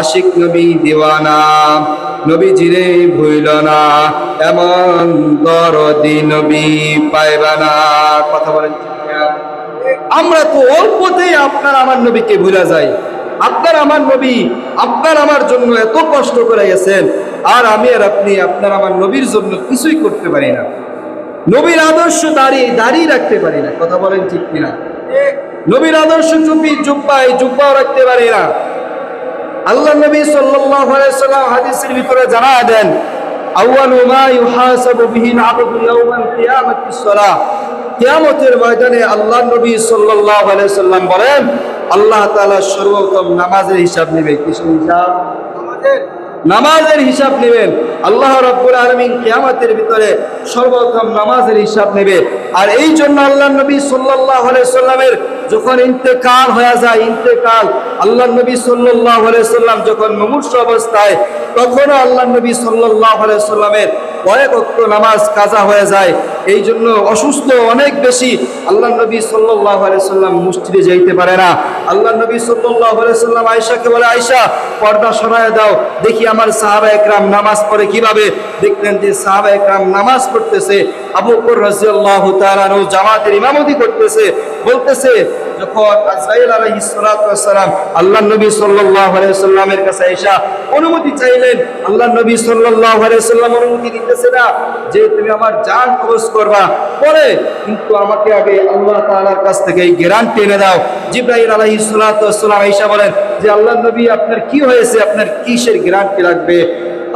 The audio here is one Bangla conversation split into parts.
আশিক নবী দিওয়ানা, নবীজিরে ভুইল না, এমন দরদি নবী পাইবা না। কথা বলেন ঠিক না? আমরা তো অল্পতেই আপনার আমার নবীকে ভুলে যাই। আপনার আমার নবী আপনার আমার জন্য এত কষ্ট করে গেছেন, আর আমি আর আপনি আপনার আমার নবীর জন্য কিছুই করতে পারি না। নবীর আদর্শ দাঁড়িয়ে রাখতে পারি না। কথা বলেন ঠিক কিনা? নবীর আদর্শ জুব্বাও রাখতে পারি না। আল্লাহ নবী সাল্লাল্লাহু আলাইহি সাল্লাম হাদিসের ভিতরে জানায়া দেন, আউয়ালু মা ইউহাসাবু বিহি আল-আবদু ইয়াওমাল কিয়ামাতিস সালাহ। কিয়ামতের ময়দানে আল্লাহ নবী সাল্লাল্লাহু আলাইহি সাল্লাম বলেন, আল্লাহ তাআলা সর্বপ্রথম নামাজের হিসাব নেবে। কিসের হিসাব? নামাজের হিসাব নেবেন। আল্লাহ রাব্বুল আলামিন কিয়ামতের ভিতরে সর্বপ্রথম নামাজের হিসাব নেবে। আর এই জন্য আল্লাহ নবী সাল্লাল্লাহু আলাইহি সাল্লামের যখন ইন্তেকাল হয়ে যায়, আল্লাহ নবী সাল্লাল্লাহু আলাইহি সাল্লাম যখন মুমূর্ষু অবস্থায়, তখনও আল্লাহ নবী সাল্লাল্লাহু আলাইহি সাল্লামের কয়েক ওয়াক্ত নামাজ কাজা হয়ে যায়। এই জন্য অসুস্থ অনেক বেশি, আল্লাহ নবী সাল্লাল্লাহু আলাইহি সাল্লাম মসজিদে যাইতে পারে না। আল্লাহ নবী সাল্লাল্লাহু আলাইহি সাল্লাম আয়েশাকে বলে, আয়েশা পর্দা সরায় দাও, দেখি আমার সাহাবায়ে কেরাম নামাজ পড়ে কিভাবে। দেখলেন যে সাহাবায়ে কেরাম নামাজ পড়তেছে, আবু বকর রাদিয়াল্লাহু তাআলা আনহু জামাতের ইমামতি করতেছে। বলতেছে, যখন আজরাইল আলাইহিস সালাতু ওয়াস সালাম আল্লাহ নবী সাল্লাল্লাহু আলাইহি সাল্লামের কাছে আয়েশা অনুমতি চাইলেন, আল্লাহ নবী সাল্লাল্লাহু আলাইহি সাল্লাম অনুমতি দিতেছে না যে তুমি আমার জান কবজ করবা, পরে কিন্তু আমাকে আগে আল্লাহ তাআলার কাছ থেকে এই গ্যারান্টি এনে দাও। জিবরাইল আলাইহিস সালাতু ওয়াস সালাম আয়েশা বলেন যে, আল্লাহ নবী আপনার কি হয়েছে, আপনার কিসের গ্যারান্টি লাগবে?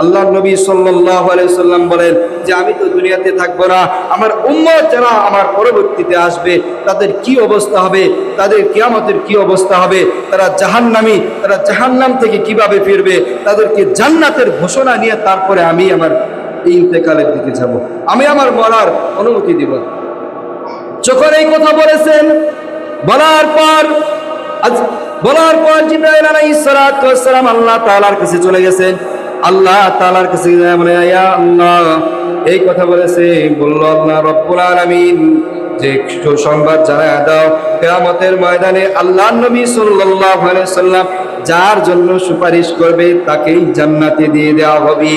আল্লাহ নবী সাল্লাল্লাহু আলাইহি সাল্লাম বলেন যে, আমি তো দুনিয়াতে থাকবো না, আমার উম্মত যারা আমার পরবর্তীতে আসবে তাদের কি অবস্থা হবে, তাদের কিয়ামতের কি অবস্থা হবে, তারা জাহান্নামী, তারা জাহান্নাম থেকে কিভাবে ফিরবে, তাদেরকে জান্নাতের ঘোষণা নিয়ে তারপরে আমি আমার এই ইন্তেকালের দিকে যাব, আমি আমার মরার অনুমতি দিব। যখন এই কথা বলেছেন, বলার পর জিবরাইল আলাইহিস সালাতু ওয়াস সালাম আল্লাহ তাআলার কাছে চলে গেছেন। আল্লাহ তাআলার কাছে বলে, ইয়া আল্লাহ, এই কথা বলেছে, বলল আল্লাহ রাব্বুল আলামিন যে সুসংবাদ জানায় দাও, কিয়ামতের ময়দানে আল্লাহ নবী সাল্লাল্লাহু আলাইহি সাল্লাম যার জন্য সুপারিশ করবে তাকেই জান্নাতে দিয়ে দেওয়া হবে।